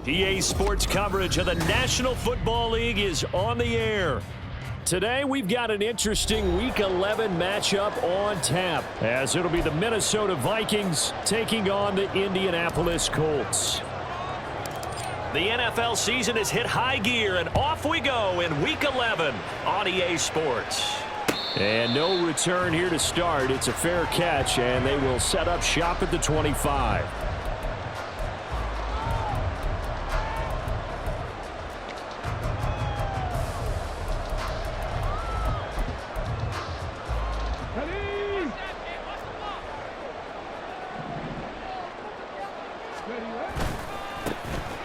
EA Sports coverage of the National Football League is on the air. Today, we've got an interesting Week 11 matchup on tap, as it'll be the Minnesota Vikings taking on the Indianapolis Colts. The NFL season has hit high gear, and off we go in Week 11 on EA Sports. And no return here to start. It's a fair catch, and they will set up shop at the 25.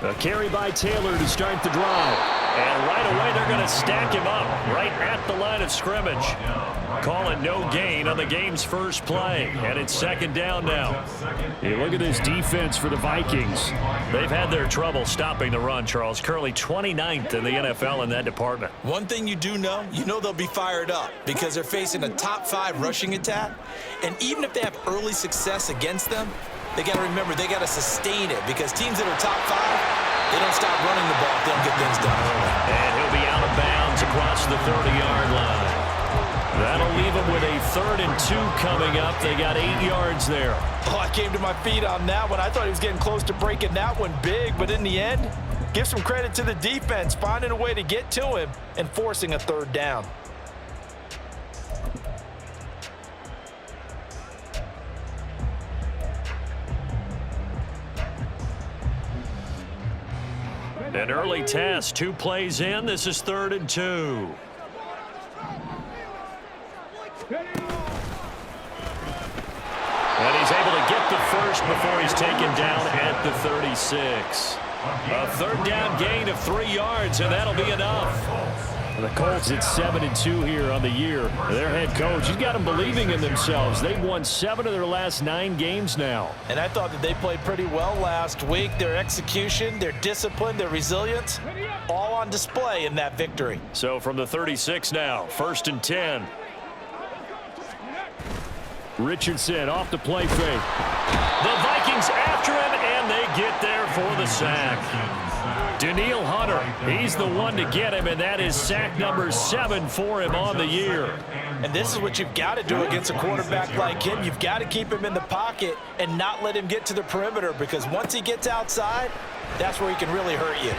A carry by Taylor to start the drive. And right away, they're going to stack him up right at the line of scrimmage. Call it no gain on the game's first play. And it's second down now. You look at this defense for the Vikings. They've had their trouble stopping the run, Charles. Currently 29th in the NFL in that department. One thing you do know, they'll be fired up because they're facing a top 5 rushing attack. And even if they have early success against them, they got to remember they got to sustain it because teams that are top 5, they don't stop running the ball if they don't get things done early. And he'll be out of bounds across the 30-yard line. That'll leave them with a 3rd and 2 coming up. They got 8 yards there. Oh, I came to my feet on that one. I thought he was getting close to breaking that one big, but in the end, give some credit to the defense, finding a way to get to him and forcing a 3rd down. An early test, 2 plays in. This is 3rd and 2. And he's able to get the first before he's taken down at the 36. A 3rd down gain of 3 yards, and that'll be enough. The Colts at 7-2 here on the year. Their head coach, he's got them believing in themselves. They've won 7 of their last 9 games now. And I thought that they played pretty well last week. Their execution, their discipline, their resilience, all on display in that victory. So from the 36 now, 1st and 10. Richardson off the play fake. The Vikings after him, and they get there for the sack. Danielle Hunter, he's the one to get him, and that is sack number 7 for him on the year. And this is what you've got to do against a quarterback like him. You've got to keep him in the pocket and not let him get to the perimeter, because once he gets outside, that's where he can really hurt you.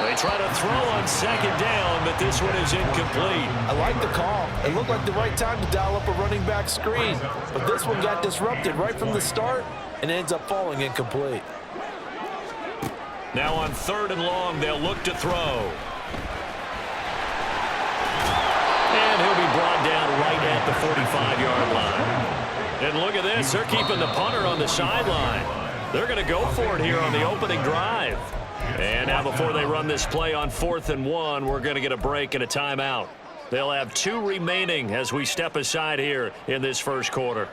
They try to throw on 2nd down, but this one is incomplete. I like the call. It looked like the right time to dial up a running back screen, but this one got disrupted right from the start and ends up falling incomplete. Now on 3rd and long, they'll look to throw. And he'll be brought down right at the 45-yard line. And look at this. They're keeping the punter on the sideline. They're going to go for it here on the opening drive. And now before they run this play on 4th and 1, we're going to get a break and a timeout. They'll have 2 remaining as we step aside here in this first quarter.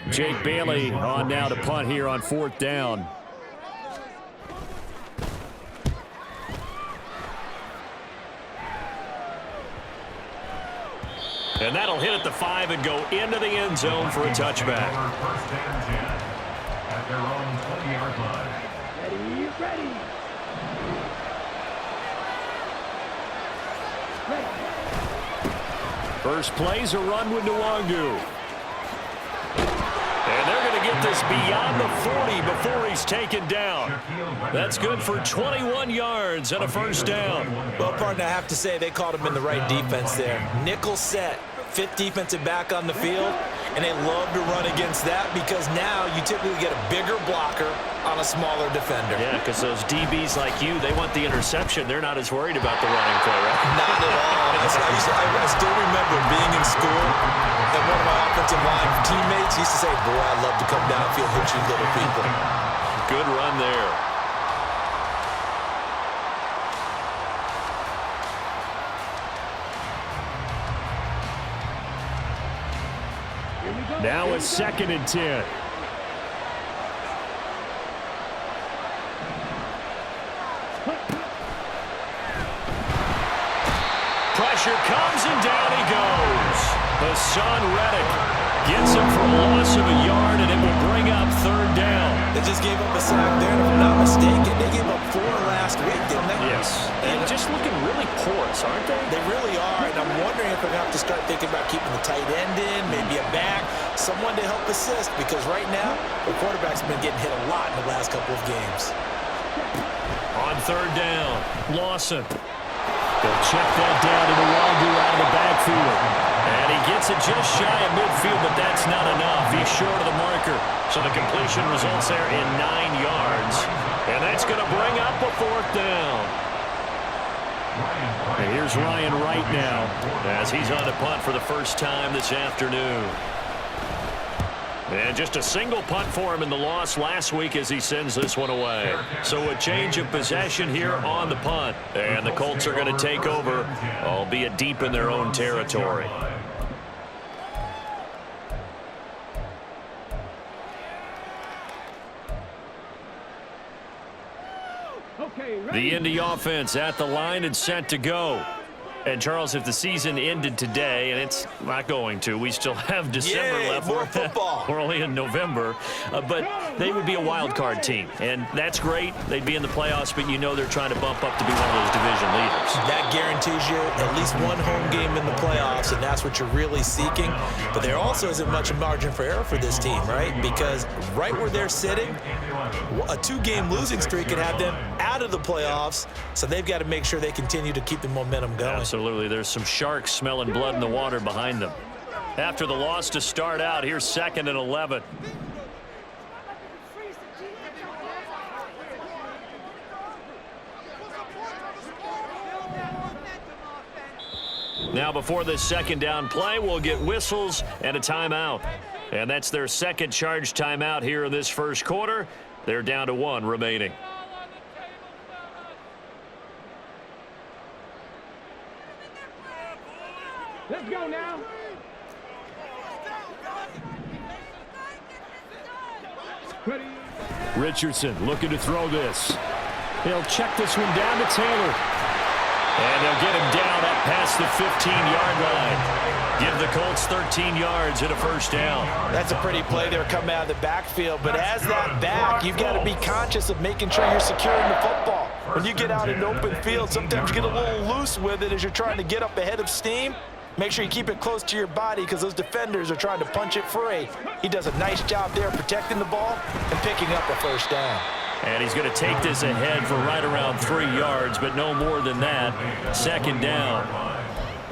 Jake Bailey on now to punt here on 4th down. And that'll hit at the 5 and go into the end zone for a touchback. First and 10 at their own 20-yard line. First play's a run with Nwangu. And they're going to get this beyond the 40 before he's taken down. That's good for 21 yards and a 1st down. Well, partner, I have to say they caught him in the right defense there. Nickel set, 5th defensive back on the field, and they love to run against that because now you typically get a bigger blocker on a smaller defender. Yeah, because those DBs like you, they want the interception. They're not as worried about the running play, right? Not at all. I still remember being in school, and one of my offensive line teammates used to say, boy, I love to come downfield and hit you little people. Good run there. Now it's 2nd and 10. pressure comes, and down he goes. Hassan Reddick gets him for a loss of a yard, and it will bring up third down. They just gave up a sack there, and if I'm not mistaken, they gave up 4 last week, didn't they? Yes. And just looking really porous, aren't they? They really are, and I'm wondering if they're going to have to start thinking about keeping the tight end in, maybe a back, someone to help assist, because right now, the quarterback's been getting hit a lot in the last couple of games. On third down, Lawson. They'll check that down to the Wagyu out of the backfield. And he gets it just shy of midfield, but that's not enough. He's short of the marker. So the completion results there in 9 yards. And that's going to bring up a fourth down. And here's Ryan Wright now as he's on the punt for the first time this afternoon. And just a single punt for him in the loss last week as he sends this one away. So a change of possession here on the punt. And the Colts are going to take over, albeit deep in their own territory. The Indy offense at the line and set to go. And, Charles, if the season ended today, and it's not going to, we still have December left. More football. We're only in November. But they would be a wild card team. And that's great. They'd be in the playoffs, but you know they're trying to bump up to be one of those division leaders. That guarantees you at least one home game in the playoffs, and that's what you're really seeking. But there also isn't much margin for error for this team, right? Because right where they're sitting, a 2-game losing streak could have them out of the playoffs, so they've got to make sure they continue to keep the momentum going. Absolutely. There's some sharks smelling blood in the water behind them. After the loss to start out, here's 2nd and 11. Now before this second down play, we'll get whistles and a timeout. And that's their second charge timeout here in this first quarter. They're down to 1 remaining. Let's go now. Richardson looking to throw this. He'll check this one down to Taylor. And they'll get him down up past the 15-yard line. Give the Colts 13 yards and a first down. That's a pretty play there coming out of the backfield. But as that back, you've got to be conscious of making sure you're securing the football. When you get out in open field, sometimes you get a little loose with it as you're trying to get up ahead of steam. Make sure you keep it close to your body because those defenders are trying to punch it free. He does a nice job there protecting the ball and picking up a first down. And he's going to take this ahead for right around 3 yards, but no more than that. Second down.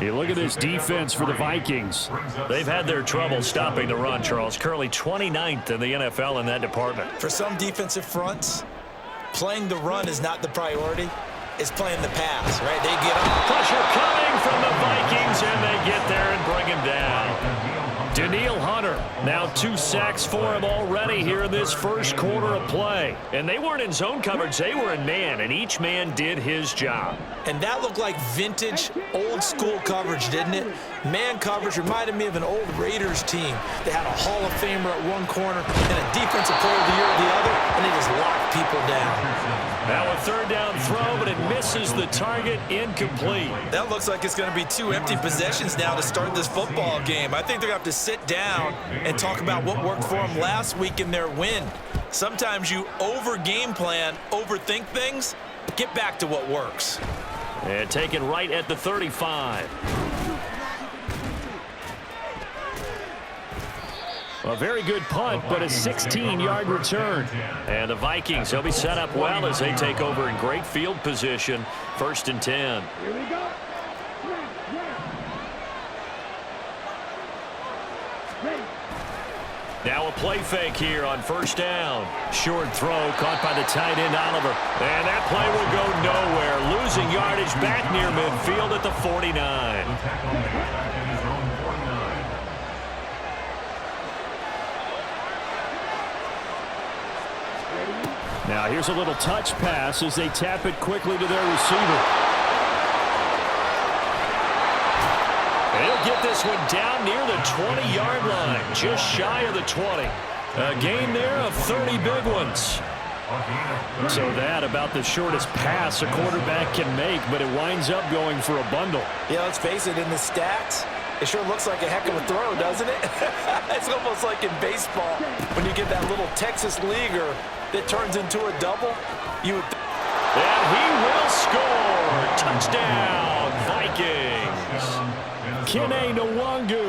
You look at this defense for the Vikings. They've had their trouble stopping the run, Charles. Currently 29th in the NFL in that department. For some defensive fronts, playing the run is not the priority. It's playing the pass, right? They get up. Pressure coming from the Vikings, and they get there and bring him down. Danielle Hunter, now 2 sacks for him already here in this first quarter of play. And they weren't in zone coverage, they were in man, and each man did his job. And that looked like vintage, old-school coverage, didn't it? Man coverage reminded me of an old Raiders team. They had a Hall of Famer at one corner and a Defensive Player of the Year at the other, and they just locked people down. Now a third down throw, but it misses the target, incomplete. That looks like it's going to be 2 empty possessions now to start this football game. I think they're going to have to sit down and talk about what worked for them last week in their win. Sometimes you over-game plan, overthink things. Get back to what works. And taken right at the 35. A very good punt, but a 16-yard return. And the Vikings, they'll be set up well as they take over in great field position. 1st and 10. Here we go. Now a play fake here on 1st down. Short throw caught by the tight end Oliver. And that play will go nowhere. Losing yardage back near midfield at the 49. Now here's a little touch pass as they tap it quickly to their receiver. They'll get this one down near the 20-yard line, just shy of the 20. A gain there of 30 big ones. So that about the shortest pass a quarterback can make, but it winds up going for a bundle. Yeah, let's face it, in the stats, it sure looks like a heck of a throw, doesn't it? It's almost like in baseball when you get that little Texas leaguer that turns into a double. And he will score. Touchdown, Vikings. Kene Nwangu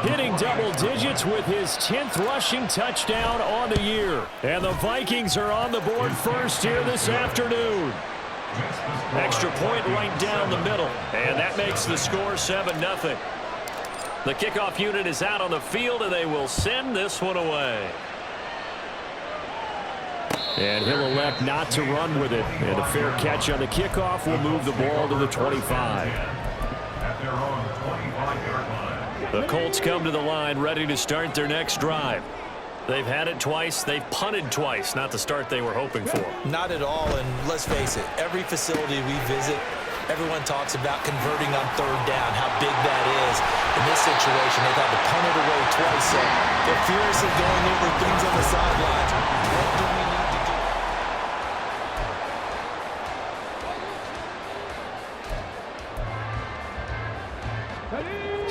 hitting double digits with his 10th rushing touchdown on the year. And the Vikings are on the board first here this afternoon. Extra point right down the middle. And that makes the score 7-0. The kickoff unit is out on the field, and they will send this one away. And he'll elect not to run with it. And a fair catch on the kickoff will move the ball to the 25. At their own 25-yard line. The Colts come to the line ready to start their next drive. They've had it twice. They've punted twice. Not the start they were hoping for. Not at all, and let's face it, every facility we visit, everyone talks about converting on third down, how big that is. In this situation, they've had to punt it away twice, so they're furiously going over things on the sidelines. What do we need to do?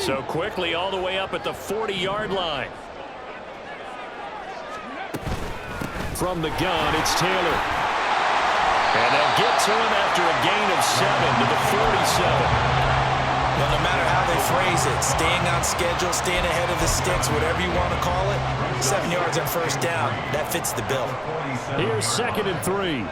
So quickly all the way up at the 40-yard line. From the gun, it's Taylor. And they'll get to him after a gain of 7 to the 47. Well, no matter how they phrase it, staying on schedule, staying ahead of the sticks, whatever you want to call it, 7 yards on first down, that fits the bill. Here's 2nd and 3.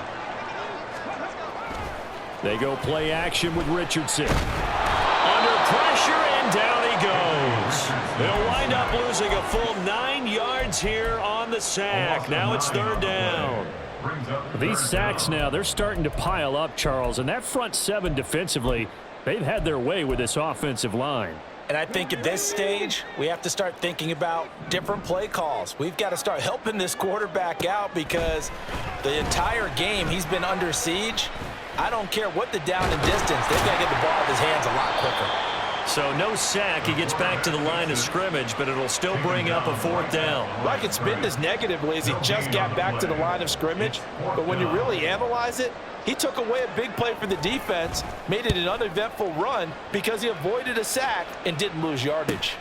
They go play action with Richardson. Under pressure, and down he goes. They'll wind up losing a full 9 yards here on the sack. Now it's 3rd down. These sacks now, they're starting to pile up, Charles, and that front 7 defensively, they've had their way with this offensive line. And I think at this stage, we have to start thinking about different play calls. We've got to start helping this quarterback out because the entire game he's been under siege. I don't care what the down and distance, they've got to get the ball in his hands a lot quicker. So no sack. He gets back to the line of scrimmage, but it'll still bring up a 4th down. Well, I can spin this negatively as he just got back to the line of scrimmage. But when you really analyze it, he took away a big play for the defense, made it an uneventful run because he avoided a sack and didn't lose yardage.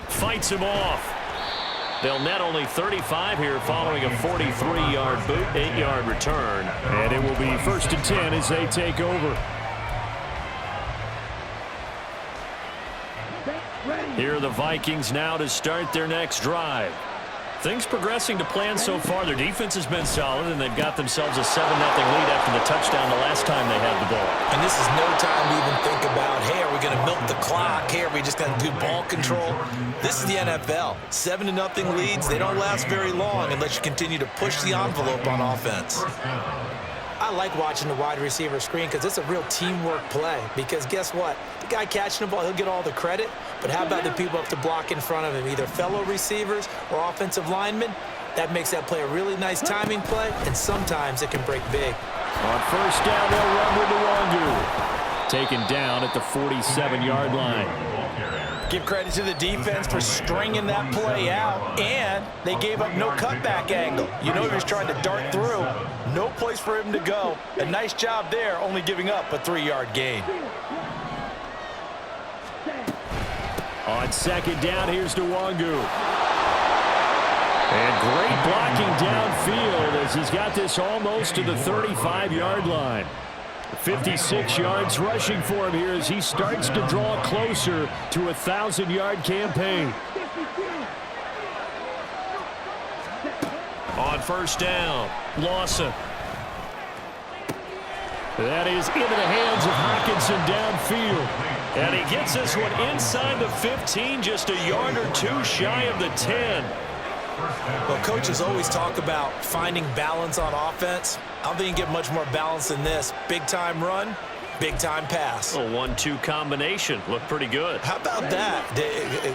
Fights him off. They'll net only 35 here following a 43-yard boot, 8-yard return. And it will be 1st and 10 as they take over. Here are the Vikings now to start their next drive. Things progressing to plan so far. Their defense has been solid, and they've got themselves a 7-0 lead after the touchdown the last time they had the ball. And this is no time to even think about, hey, are we going to milk the clock? Hey, are we just going to do ball control? This is the NFL. 7-0 leads, they don't last very long unless you continue to push the envelope on offense. I like watching the wide receiver screen because it's a real teamwork play. Because guess what? The guy catching the ball, he'll get all the credit. But how about the people who have to block in front of him, either fellow receivers or offensive linemen? That makes that play a really nice timing play, and sometimes it can break big. On 1st down, they'll run with Nwangu. Taken down at the 47-yard line. Give credit to the defense for stringing that play out, and they gave up no cutback angle. You know he was trying to dart through. No place for him to go. A nice job there, only giving up a 3-yard gain. On 2nd down, here's Nwangu. And great blocking downfield as he's got this almost to the 35-yard line. 56 yards rushing for him here as he starts to draw closer to a 1,000-yard campaign. On 1st down, Lawson. That is into the hands of Hockenson downfield. And he gets this one inside the 15, just a yard or 2 shy of the 10. Well, coaches always talk about finding balance on offense. I don't think you can get much more balance than this. Big-time run, big-time pass. A 1-2 combination. Looked pretty good. How about that?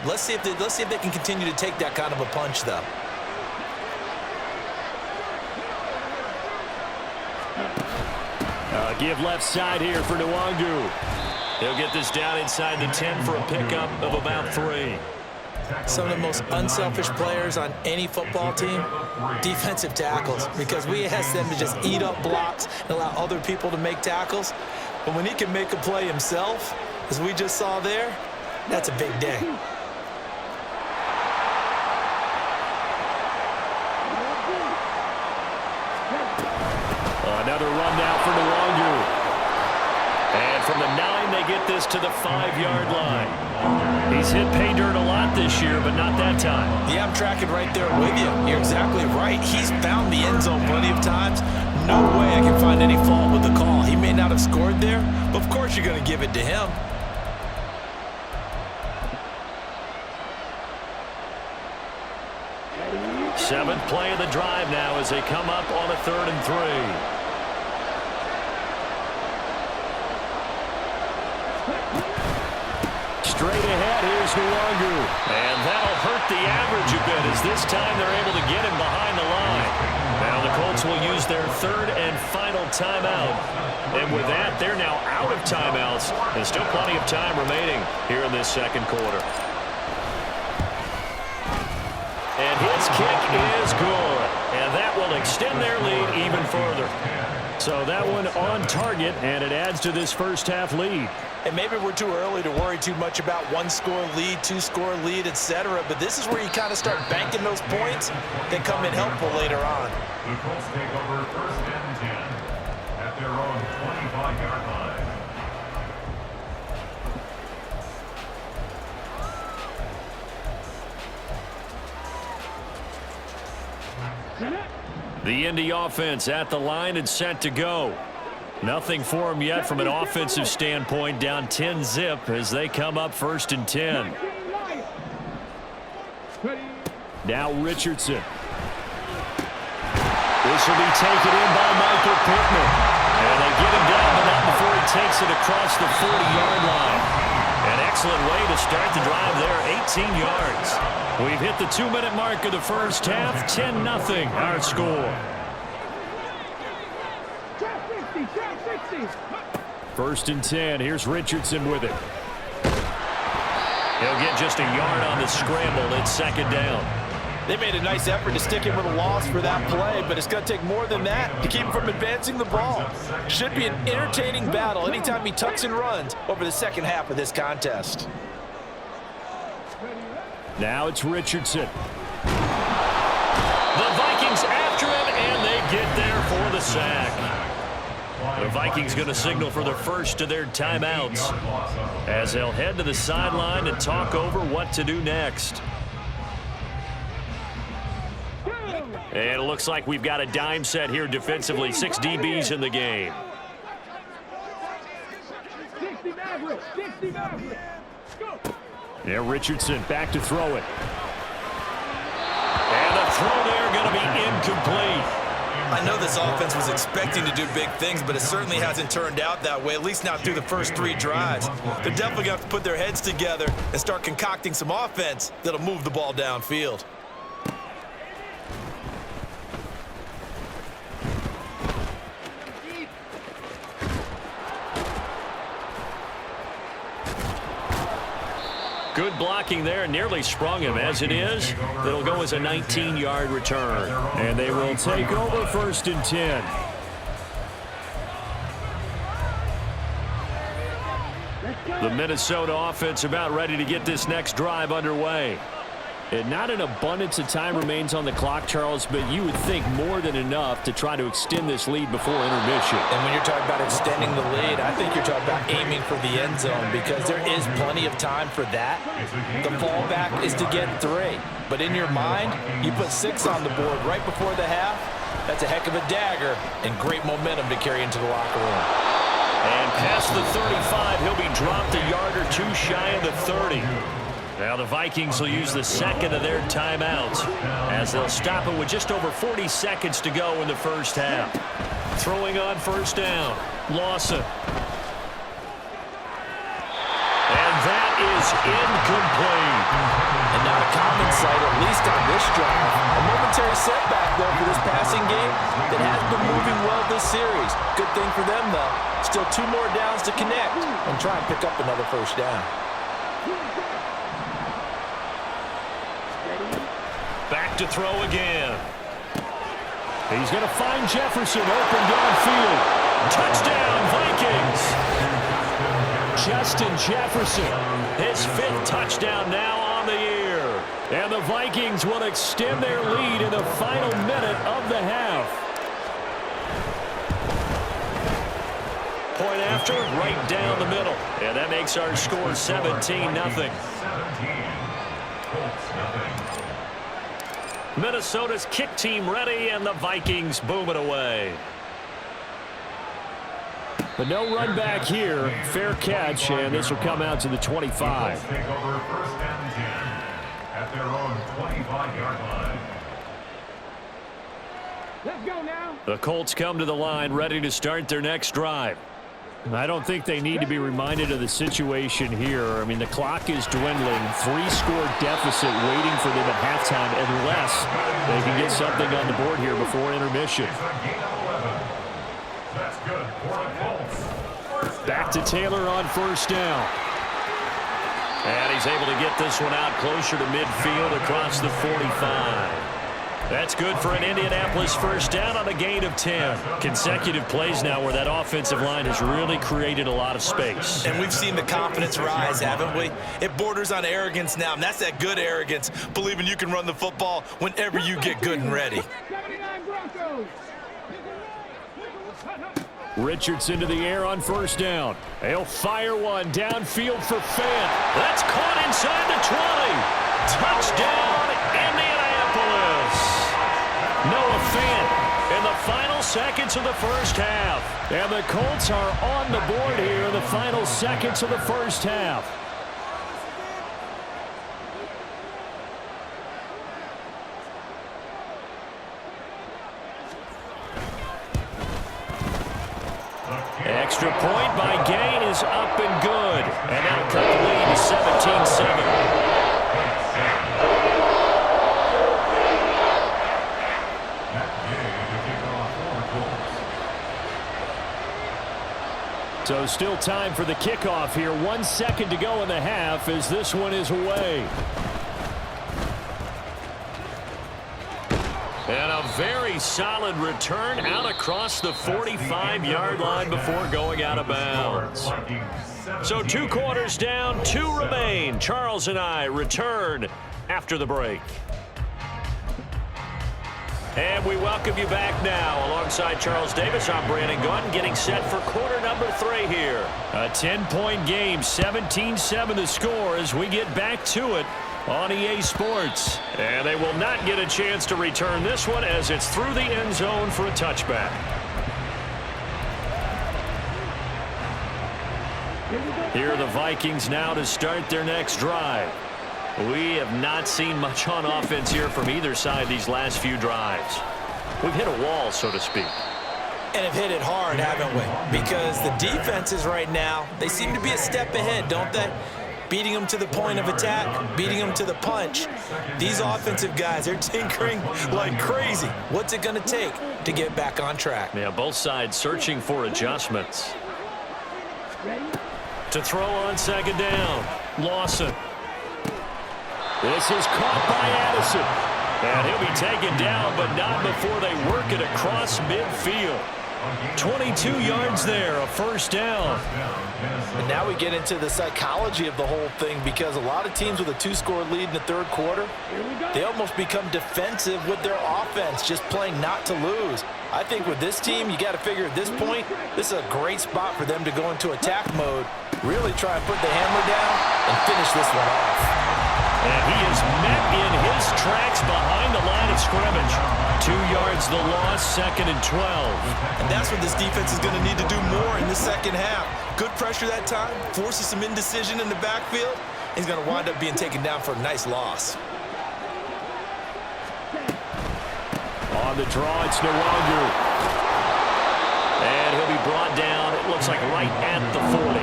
Let's see if they can continue to take that kind of a punch, though. Give left side here for Nwangu. He'll get this down inside the 10 for a pickup of about 3. Some of the most unselfish players on any football team, defensive tackles, because we ask them to just eat up blocks and allow other people to make tackles. But when he can make a play himself, as we just saw there, that's a big day. Another run now for Nwangu. And from the 9, they get this to the 5-yard line. He's hit pay dirt a lot this year, but not that time. Yeah, I'm tracking right there with you. You're exactly right. He's found the end zone plenty of times. No way I can find any fault with the call. He may not have scored there, but of course you're going to give it to him. Seventh play of the drive now as they come up on a 3rd and 3. Straight ahead, here's Nwangu. And that'll hurt the average a bit as this time they're able to get him behind the line. Now the Colts will use their 3rd and final timeout. And with that, they're now out of timeouts. There's still plenty of time remaining here in this 2nd quarter. And his kick is good. And that will extend their lead even further. So that one on target, and it adds to this first-half lead. And maybe we're too early to worry too much about 1-score lead, 2-score lead, etc. But this is where you kind of start banking those points that come in helpful later on. The Colts take over 1st and 10 at their own 25-yard line. The Indy offense at the line and set to go. Nothing for them yet from an offensive standpoint, down 10-zip as they come up 1st and 10. Now Richardson. This will be taken in by Michael Pittman. And they get him down, but not before he takes it across the 40-yard line. An excellent way to start the drive there, 18 yards. We've hit the 2-minute mark of the first half, 10-0 our score. 1st and 10, here's Richardson with it. He'll get just a yard on the scramble. It's 2nd down. They made a nice effort to stick him with a loss for that play, but it's going to take more than that to keep him from advancing the ball. Should be an entertaining battle anytime he tucks and runs over the 2nd half of this contest. Now it's Richardson. The Vikings after him, and they get there for the sack. The Vikings going to signal for the first of their timeouts as they'll head to the sideline and talk over what to do next. And it looks like we've got a dime set here defensively. 6 DBs in the game. Yeah, Richardson back to throw it. And the throw there going to be incomplete. I know this offense was expecting to do big things, but it certainly hasn't turned out that way, at least not through the first 3 drives. They're definitely going to have to put their heads together and start concocting some offense that'll move the ball downfield. Good blocking there, nearly sprung him. As it is, it'll go as a 19-yard return. And they will take over 1st and 10. The Minnesota offense about ready to get this next drive underway. And not an abundance of time remains on the clock, Charles, but you would think more than enough to try to extend this lead before intermission. And when you're talking about extending the lead, I think you're talking about aiming for the end zone because there is plenty of time for that. The fallback is to get 3. But in your mind, you put 6 on the board right before the half. That's a heck of a dagger and great momentum to carry into the locker room. And past the 35, he'll be dropped a yard or 2 shy of the 30. Now the Vikings will use the 2nd of their timeouts as they'll stop it with just over 40 seconds to go in the first half. Throwing on 1st down, Lawson. And that is incomplete. And not a common sight, at least on this drive. A momentary setback, though, for this passing game that has been moving well this series. Good thing for them, though. Still 2 more downs to connect and try and pick up another 1st down. Back to throw again. He's going to find Jefferson open downfield. Touchdown, Vikings. Justin Jefferson, his 5th touchdown now on the year. And the Vikings will extend their lead in the final minute of the half. Point after, right down the middle. And that makes our score 17-0. 17. Colts, nothing. Minnesota's kick team ready, and the Vikings boom it away. But no run back here. Fair catch, and this will come out to the 25. Take over 1st and 10 at their own 25-yard line. Let's go now. The Colts come to the line ready to start their next drive. I don't think they need to be reminded of the situation here. I mean, the clock is dwindling. 3-score deficit waiting for them at halftime unless they can get something on the board here before intermission. It's a gain of 11. That's good for the Colts. Back to Taylor on 1st down. And he's able to get this one out closer to midfield across the 45. That's good for an Indianapolis 1st down on a gain of 10. Consecutive plays now where that offensive line has really created a lot of space. And we've seen the confidence rise, haven't we? It borders on arrogance now, and that's that good arrogance, believing you can run the football whenever you get good and ready. 79 Broncos. Richardson to the air on 1st down. He'll fire one downfield for Fant. That's caught inside the 20. Touchdown, Indianapolis. Noah Fant in the final seconds of the 1st half. And the Colts are on the board here in the final seconds of the 1st half. Extra point by Gay is up and good. And that'll cut the lead to 17-7. So still time for the kickoff here. 1 second to go in the half as this one is away. And a very solid return out across the 45-yard line before going out of bounds. So 2 quarters down, 2 remain. Charles and I return after the break. And we welcome you back now. Alongside Charles Davis, I'm Brandon Gunn, getting set for quarter number 3 here. A 10-point game, 17-7 the score as we get back to it on EA Sports. And they will not get a chance to return this one as it's through the end zone for a touchback. Here are the Vikings now to start their next drive. We have not seen much on offense here from either side these last few drives. We've hit a wall, so to speak. And have hit it hard, haven't we? Because the defenses right now, they seem to be a step ahead, don't they? Beating them to the point of attack, beating them to the punch. These offensive guys, they're tinkering like crazy. What's it going to take to get back on track? Yeah, both sides searching for adjustments. To throw on 2nd down, Lawson. This is caught by Addison. And he'll be taken down, but not before they work it across midfield. 22 yards there, a 1st down. And now we get into the psychology of the whole thing, because a lot of teams with a 2-score lead in the 3rd quarter, they almost become defensive with their offense, just playing not to lose. I think with this team, you got to figure at this point, this is a great spot for them to go into attack mode, really try and put the hammer down and finish this one off. And he is met in his tracks behind the line of scrimmage. 2 yards the loss, 2nd and 12. And that's what this defense is going to need to do more in the 2nd half. Good pressure that time, forces some indecision in the backfield. He's going to wind up being taken down for a nice loss. On the draw, it's Nwogu. And he'll be brought down, it looks like right at the 40.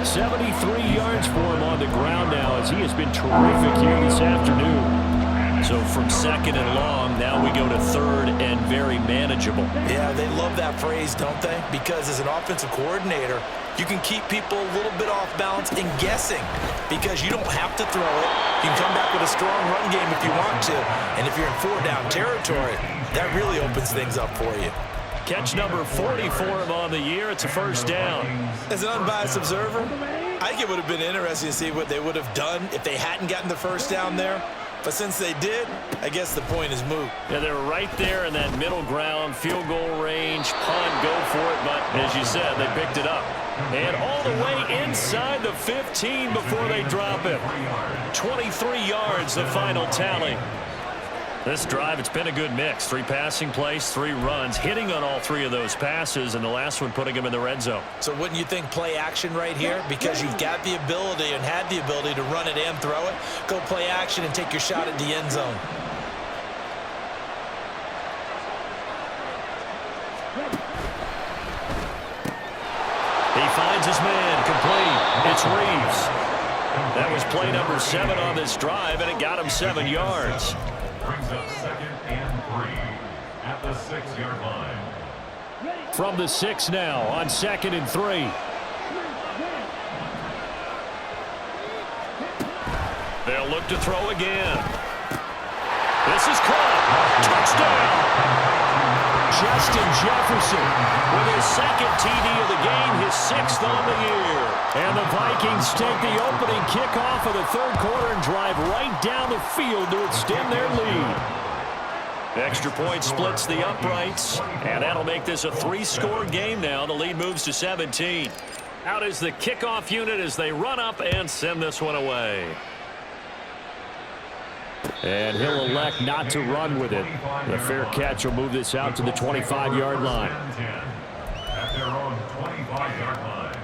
73 yards for him on the ground now as he has been terrific here this afternoon. So from second and long, now we go to third and very manageable. Yeah, they love that phrase, don't they? Because as an offensive coordinator, you can keep people a little bit off balance and guessing because you don't have to throw it. You can come back with a strong run game if you want to. And if you're in 4-down territory, that really opens things up for you. Catch number 40 for him on the year. It's a first down. As an unbiased observer, I think it would have been interesting to see what they would have done if they hadn't gotten the first down there. But since they did, I guess the point is moot. Yeah, they were right there in that middle ground, field goal range, punt, go for it. But as you said, they picked it up. And all the way inside the 15 before they drop it. 23 yards, the final tally. This drive, it's been a good mix. 3 passing plays, 3 runs, hitting on all 3 of those passes, and the last one putting them in the red zone. So wouldn't you think play action right here? Because you've got the ability and had the ability to run it and throw it. Go play action and take your shot at the end zone. He finds his man, complete. It's Reeves. That was play number 7 on this drive, and it got him 7 yards. Brings up 2nd and 3 at the 6-yard line. From the 6 now on 2nd and 3. They'll look to throw again. This is caught. Touchdown. Justin Jefferson with his 2nd TD of the game, his 6th on the year. And the Vikings take the opening kickoff of the 3rd quarter and drive right down the field to extend their lead. Extra point splits the uprights, and that'll make this a 3-score game now. The lead moves to 17. Out is the kickoff unit as they run up and send this one away. And he'll elect not to run with it. The fair catch will move this out to the 25-yard line. At their own 25-yard line.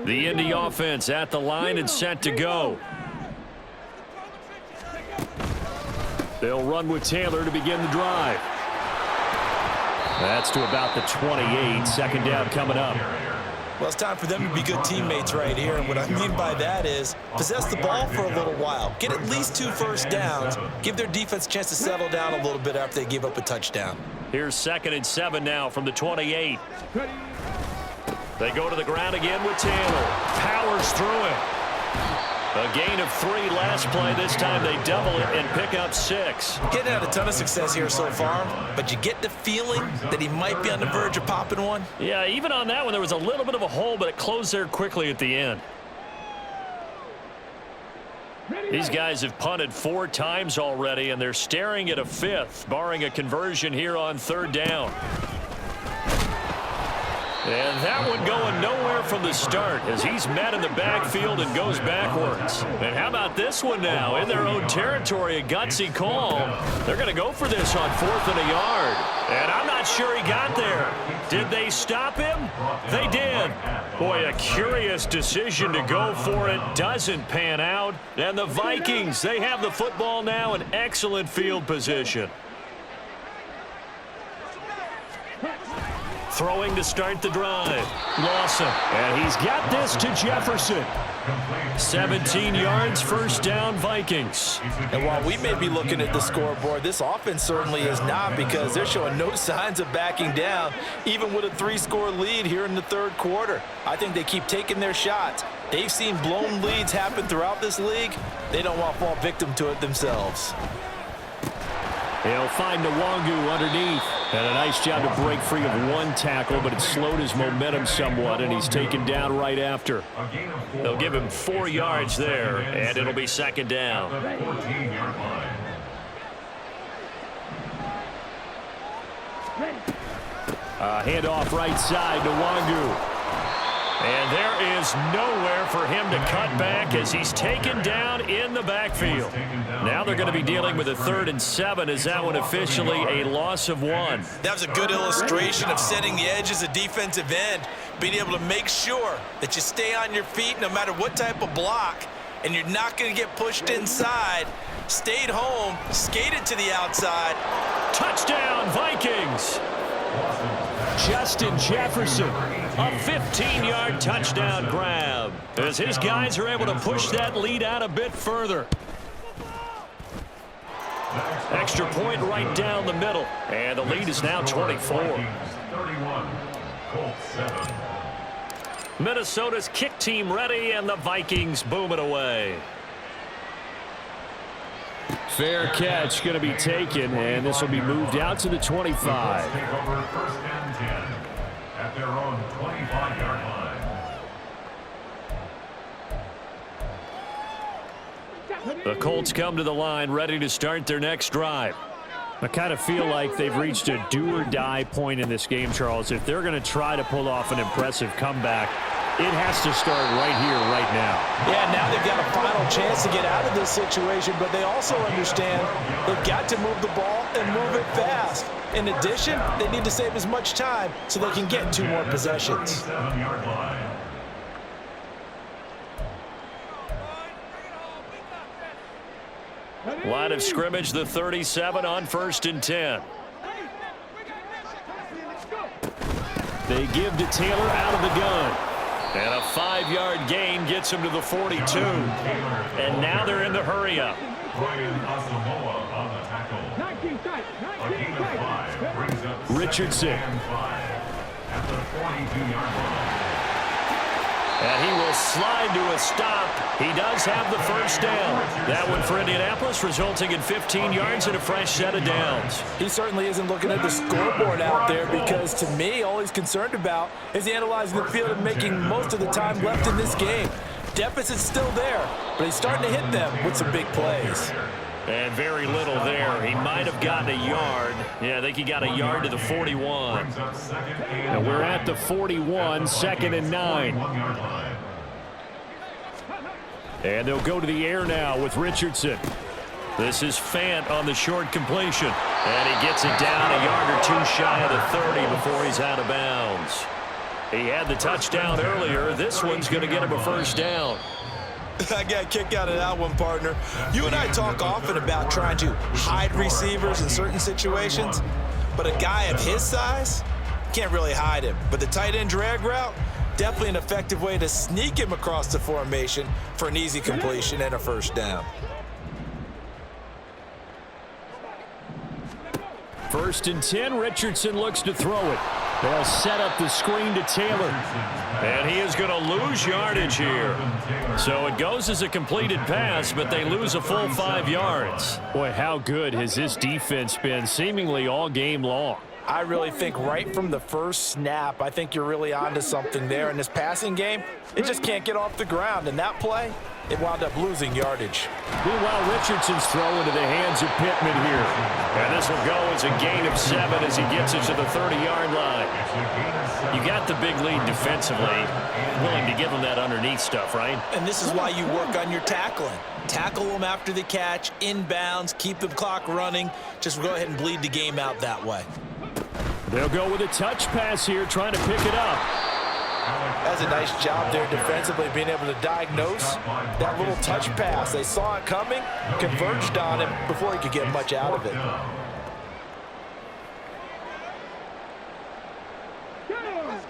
The Indy offense at the line and set to go. They'll run with Taylor to begin the drive. That's to about the 28. 2nd down coming up. Well, it's time for them to be good teammates right here. And what I mean by that is possess the ball for a little while. Get at least 2 first downs. Give their defense a chance to settle down a little bit after they give up a touchdown. Here's 2nd and 7 now from the 28. They go to the ground again with Taylor. Powers through it. A gain of 3 last play. This time they double it and pick up 6. Getting had a ton of success here so far, but you get the feeling that he might be on the verge of popping one. Yeah, even on that one, there was a little bit of a hole, but it closed there quickly at the end. These guys have punted 4 times already, and they're staring at a 5th, barring a conversion here on 3rd down. And that one going nowhere from the start as he's met in the backfield and goes backwards. And how about this one now? In their own territory, a gutsy call. They're going to go for this on 4th and a yard. And I'm not sure he got there. Did they stop him? They did. Boy, a curious decision to go for it. Doesn't pan out. And the Vikings, they have the football now in excellent field position. Throwing to start the drive. Lawson. And he's got this to Jefferson. 17 yards, 1st down, Vikings. And while we may be looking at the scoreboard, this offense certainly is not, because they're showing no signs of backing down, even with a 3-score lead here in the 3rd quarter. I think they keep taking their shots. They've seen blown leads happen throughout this league. They don't want to fall victim to it themselves. He'll find Nwangu underneath. And a nice job to break free of 1 tackle, but it slowed his momentum somewhat, and he's taken down right after. They'll give him 4 yards there, and it'll be 2nd down. 14-yard line. Handoff right side to Nwangu. And there is nowhere for him to cut back as he's taken down in the backfield. Now they're going to be dealing with a 3rd and 7 as that one officially a loss of 1. That was a good illustration of setting the edge as a defensive end, being able to make sure that you stay on your feet no matter what type of block, and you're not going to get pushed inside. Stayed home, skated to the outside. Touchdown, Vikings! Justin Jefferson, a 15-yard touchdown grab, as his guys are able to push that lead out a bit further. Extra point right down the middle, and the lead is now 24. 31, Colts 7. Minnesota's kick team ready, and the Vikings boom it away. Fair catch going to be taken, and this will be moved out to the 25. Take over first and 10 at their own 25-yard line. The Colts come to the line ready to start their next drive. I kind of feel like they've reached a do-or-die point in this game, Charles. If they're going to try to pull off an impressive comeback, it has to start right here, right now. Yeah, now they've got a final chance to get out of this situation, but they also understand they've got to move the ball and move it fast. In addition, they need to save as much time so they can get 2 more possessions. 37-yard line. Line of scrimmage, the 37 on 1st and 10. They give to Taylor out of the gun. And a 5-yard gain gets him to the 42. And now they're in the hurry-up. Brian Asamoah on the tackle. 19 tight. A 19 gain of tight. 5 brings up Richardson. 2nd and 5 at the 42-yard line. And he will slide to a stop. He does have the first down. That one for Indianapolis, resulting in 15 yards and a fresh set of downs. He certainly isn't looking at the scoreboard out there because, to me, all he's concerned about is analyzing the field and making most of the time left in this game. Deficit's still there, but he's starting to hit them with some big plays. And very little there. He might have gotten a yard. Yeah, I think he got a yard to the 41. And we're at the 41, 2nd and 9. And they'll go to the air now with Richardson. This is Fant on the short completion. And he gets it down a yard or 2 shy of the 30 before he's out of bounds. He had the touchdown earlier. This one's going to get him a first down. I got a kick out of that one, partner. You and I talk often about trying to hide receivers in certain situations, but a guy of his size can't really hide him. But the tight end drag route, definitely an effective way to sneak him across the formation for an easy completion and a first down. 1st and 10, Richardson looks to throw it. They'll set up the screen to Taylor. And he is going to lose yardage here. So it goes as a completed pass, but they lose a full 5 yards. Boy, how good has this defense been seemingly all game long? I really think right from the first snap, I think you're really onto something there. In this passing game, it just can't get off the ground. And that play, it wound up losing yardage. Meanwhile, Richardson's throw into the hands of Pittman here. And this will go as a gain of 7 as he gets it to the 30-yard line. You got the big lead defensively. Willing to give them that underneath stuff, right? And this is why you work on your tackling. Tackle them after the catch, inbounds, keep the clock running. Just go ahead and bleed the game out that way. They'll go with a touch pass here, trying to pick it up. That's a nice job there defensively, being able to diagnose that little touch pass. They saw it coming, converged on him before he could get much out of it.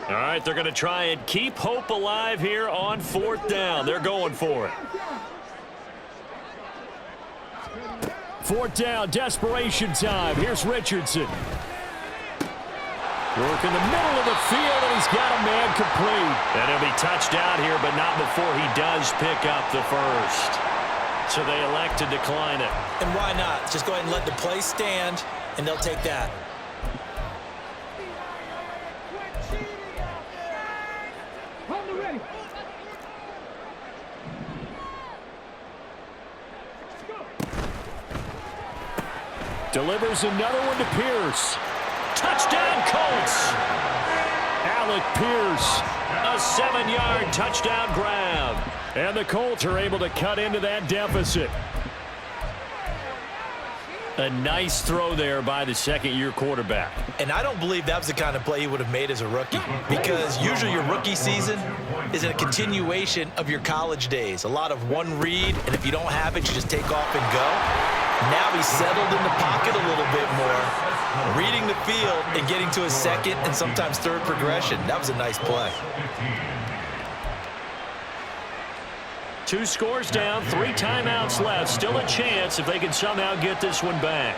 All right, they're going to try and keep hope alive here on 4th down. They're going for it. 4th down, desperation time. Here's Richardson. Work in the middle of the field, and he's got a man complete. And he'll be touched out here, but not before he does pick up the first. So they elect to decline it. And why not? Just go ahead and let the play stand, and they'll take that. Hold it ready. Delivers another one to Pierce. Touchdown, Colts! Alec Pierce, a 7-yard touchdown grab. And the Colts are able to cut into that deficit. A nice throw there by the 2nd-year quarterback. And I don't believe that was the kind of play he would have made as a rookie, because usually your rookie season is a continuation of your college days. A lot of one read, and if you don't have it, you just take off and go. Now he's settled in the pocket a little bit more. Reading the field and getting to a second and sometimes third progression. That was a nice play. 2 scores down, 3 timeouts left. Still a chance if they can somehow get this one back.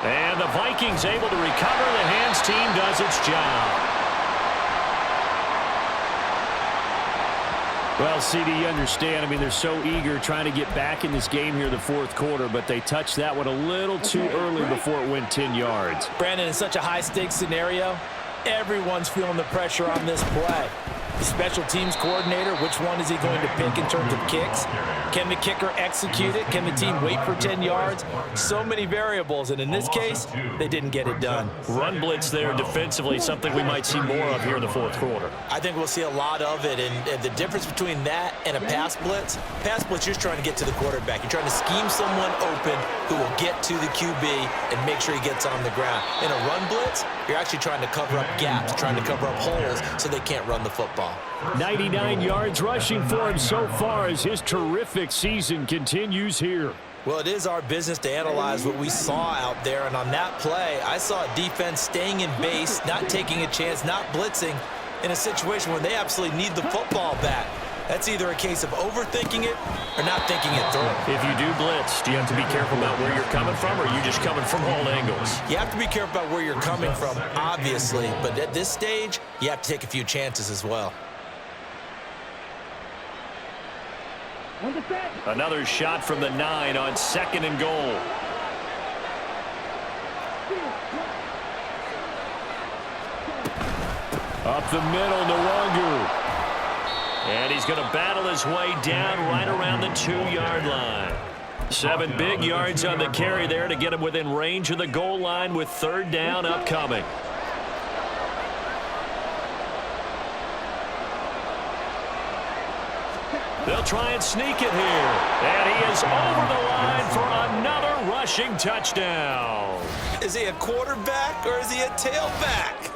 And the Vikings able to recover. The hands team does its job. Well, CD, you understand. I mean, they're so eager trying to get back in this game here in the fourth quarter, but they touched that one a little too early before it went 10 yards. Brandon, in such a high-stakes scenario, everyone's feeling the pressure on this play. The special teams coordinator, which one is he going to pick in terms of kicks? Can the kicker execute it? Can the team wait for 10 yards? So many variables, and in this case, they didn't get it done. Run blitz there defensively, something we might see more of here in the fourth quarter. I think we'll see a lot of it, and the difference between that and a pass blitz, you're trying to get to the quarterback. You're trying to scheme someone open who will get to the QB and make sure he gets on the ground. In a run blitz, you're actually trying to cover up gaps, trying to cover up holes so they can't run the football. 99 yards rushing for him so far as his terrific season continues here. Well, it is our business to analyze what we saw out there, and on that play, I saw a defense staying in base, not taking a chance, not blitzing in a situation where they absolutely need the football back. That's either a case of overthinking it or not thinking it through. If you do blitz, do you have to be careful about where you're coming from, or are you just coming from all angles? You have to be careful about where you're coming from, obviously, but at this stage, you have to take a few chances as well. Another shot from the 9 on 2nd and goal. Up the middle, Nwangu. And he's going to battle his way down right around the 2-yard line. 7 big yards on the carry there to get him within range of the goal line with 3rd down upcoming. They'll try and sneak it here. And he is over the line for another rushing touchdown. Is he a quarterback or is he a tailback?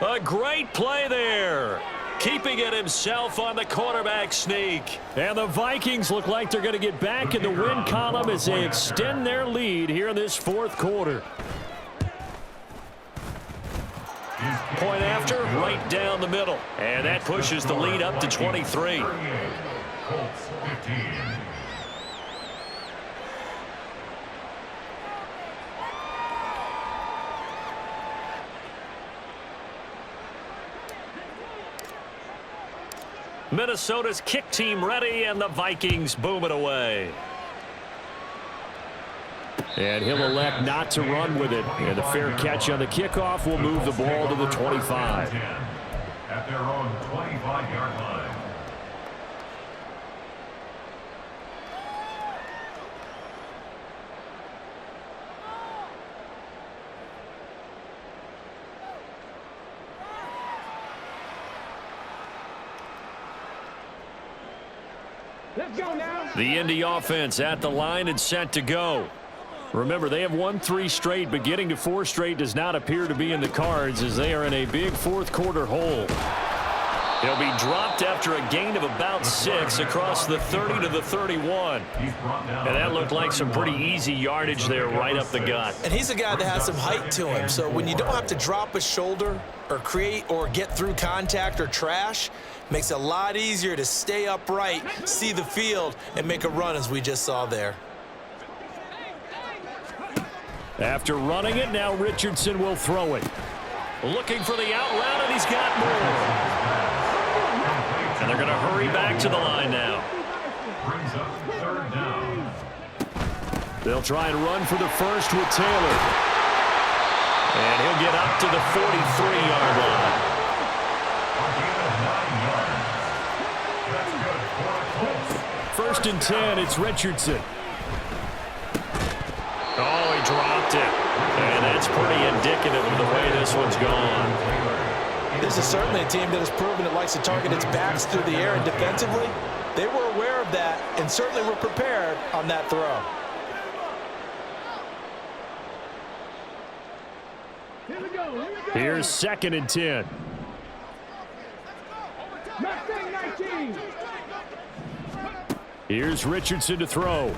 A great play there. Keeping it himself on the quarterback sneak. And the Vikings look like they're going to get back in the win column as they extend their lead here in this fourth quarter. Point after, right down the middle. And that pushes the lead up to 23. Colts 15. Minnesota's kick team ready, and the Vikings boom it away. And he'll elect not to run with it. And the fair catch on the kickoff will move the ball to the 25. At their own 25-yard line. Let's go now. The Indy offense at the line and set to go. Remember, they have won 3 straight, but getting to 4 straight does not appear to be in the cards as they are in a big fourth quarter hole. He'll be dropped after a gain of about 6 across the 30 to the 31. And that looked like some pretty easy yardage there right up the gut. And he's a guy that has some height to him, so when you don't have to drop a shoulder or create or get through contact or trash, makes it a lot easier to stay upright, see the field, and make a run as we just saw there. After running it, now Richardson will throw it. Looking for the out route, and he's got more. And they're going to hurry back to the line now. Brings up 3rd down. They'll try and run for the first with Taylor. And he'll get up to the 43-yard line. That's good for Colts. 1st and 10, it's Richardson. Oh, he dropped it. And that's pretty indicative of the way this one's gone. This is certainly a team that has proven it likes to target its backs through the air, and defensively, they were aware of that and certainly were prepared on that throw. Here we go. Here's 2nd and 10. Mustang 19. Here's Richardson to throw.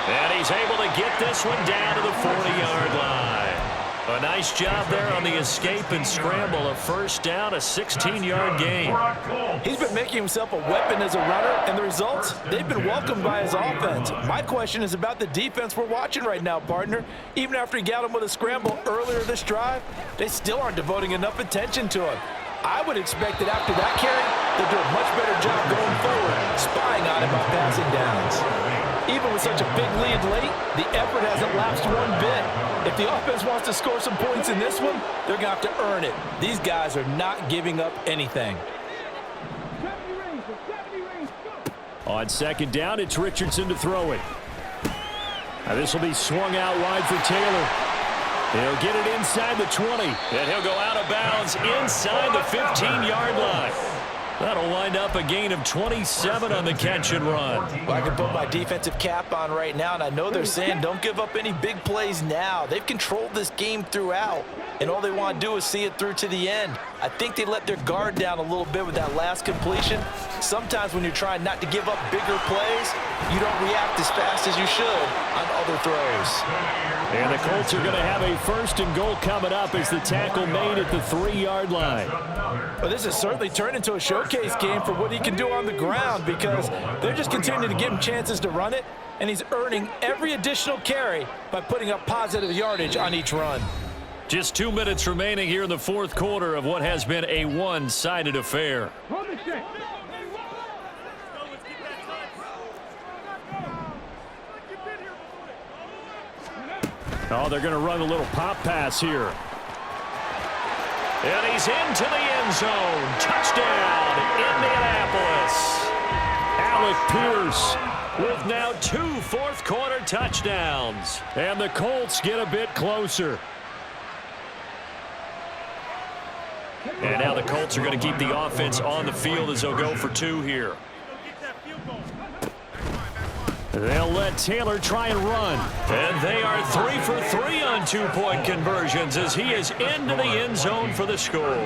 And he's able to get this one down to the 40-yard line. A nice job there on the escape and scramble. A first down, a 16-yard gain. He's been making himself a weapon as a runner, and the results, they've been welcomed by his offense. My question is about the defense we're watching right now, partner. Even after he got him with a scramble earlier this drive, they still aren't devoting enough attention to him. I would expect that after that carry, they'll do a much better job going forward, spying on him on passing downs. Even with such a big lead late, the effort hasn't lapsed one bit. If the offense wants to score some points in this one, they're going to have to earn it. These guys are not giving up anything. On second down, it's Richardson to throw it. Now this will be swung out wide for Taylor. He'll get it inside the 20, and he'll go out of bounds inside the 15-yard line. That'll wind up a gain of 27 on the catch and run. Well, I can put my defensive cap on right now, and I know they're saying don't give up any big plays now. They've controlled this game throughout, and all they want to do is see it through to the end. I think they let their guard down a little bit with that last completion. Sometimes when you're trying not to give up bigger plays, you don't react as fast as you should on other throws. And the Colts are going to have a first and goal coming up as the tackle made at the 3-yard line. Well, this has certainly turned into a showcase game for what he can do on the ground because they're just continuing to give him chances to run it, and he's earning every additional carry by putting up positive yardage on each run. Just 2 minutes remaining here in the fourth quarter of what has been a one-sided affair. Oh, they're going to run a little pop pass here. And he's into the end zone. Touchdown, Indianapolis. Alec Pierce with now 2 fourth-quarter touchdowns. And the Colts get a bit closer. And now the Colts are going to keep the offense on the field as they'll go for 2 here. They'll let Taylor try and run. And they are 3 for 3 on 2-point conversions as he is into the end zone for the score.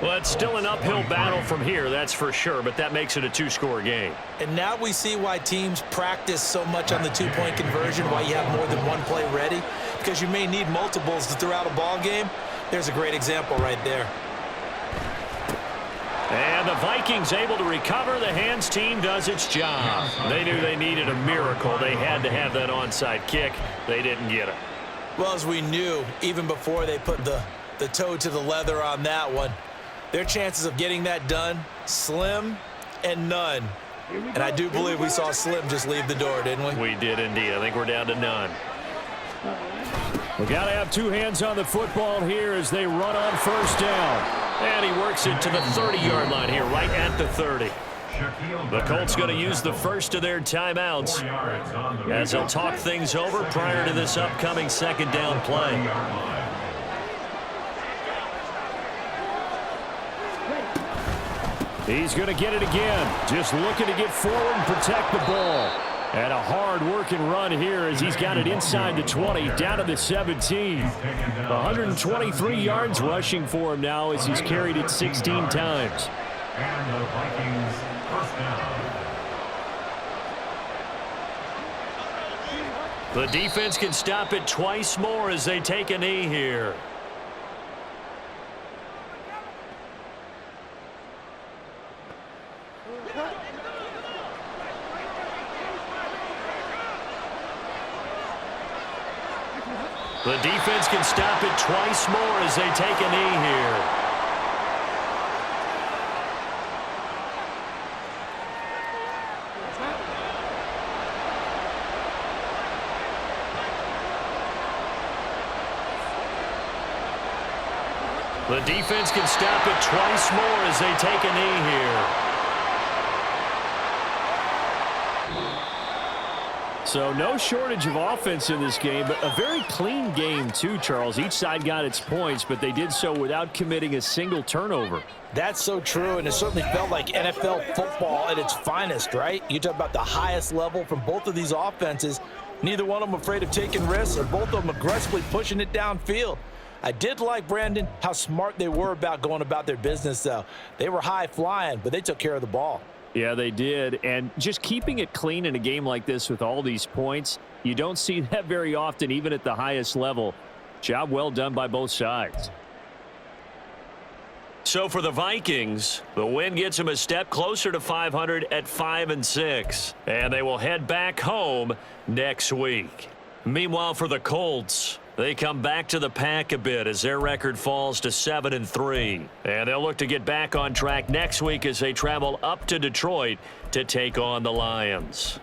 Well, it's still an uphill battle from here, that's for sure, but that makes it a 2-score game. And now we see why teams practice so much on the 2-point conversion, why you have more than one play ready, because you may need multiples to throw out a ball game. There's a great example right there. And the Vikings able to recover. The hands team does its job. They knew they needed a miracle. They had to have that onside kick. They didn't get it. Well, as we knew, even before they put the toe to the leather on that one, their chances of getting that done, slim and none. And I do believe we saw Slim just leave the door, didn't we? We did indeed. I think we're down to none. We got to have 2 hands on the football here as they run on first down. And he works it to the 30-yard line here, right at the 30. The Colts going to use the first of their timeouts as they'll talk things over prior to this upcoming second down play. He's going to get it again. Just looking to get forward and protect the ball. And a hard-working run here as he's got it inside the 20, down to the 17. 123 yards rushing for him now as he's carried it 16 times. And the Vikings first down. The defense can stop it twice more as they take a knee here. The defense can stop it twice more as they take a knee here. The defense can stop it twice more as they take a knee here. So no shortage of offense in this game, but a very clean game too, Charles. Each side got its points, but they did so without committing a single turnover. That's so true, and it certainly felt like NFL football at its finest, right? You talk about the highest level from both of these offenses. Neither one of them afraid of taking risks, or both of them aggressively pushing it downfield. I did like, Brandon, how smart they were about going about their business, though. They were high flying, but they took care of the ball. Yeah, they did. And just keeping it clean in a game like this with all these points, you don't see that very often, even at the highest level. Job well done by both sides. So for the Vikings, the win gets them a step closer to 500 at 5-6. And they will head back home next week. Meanwhile, for the Colts, they come back to the pack a bit as their record falls to 7-3. And they'll look to get back on track next week as they travel up to Detroit to take on the Lions.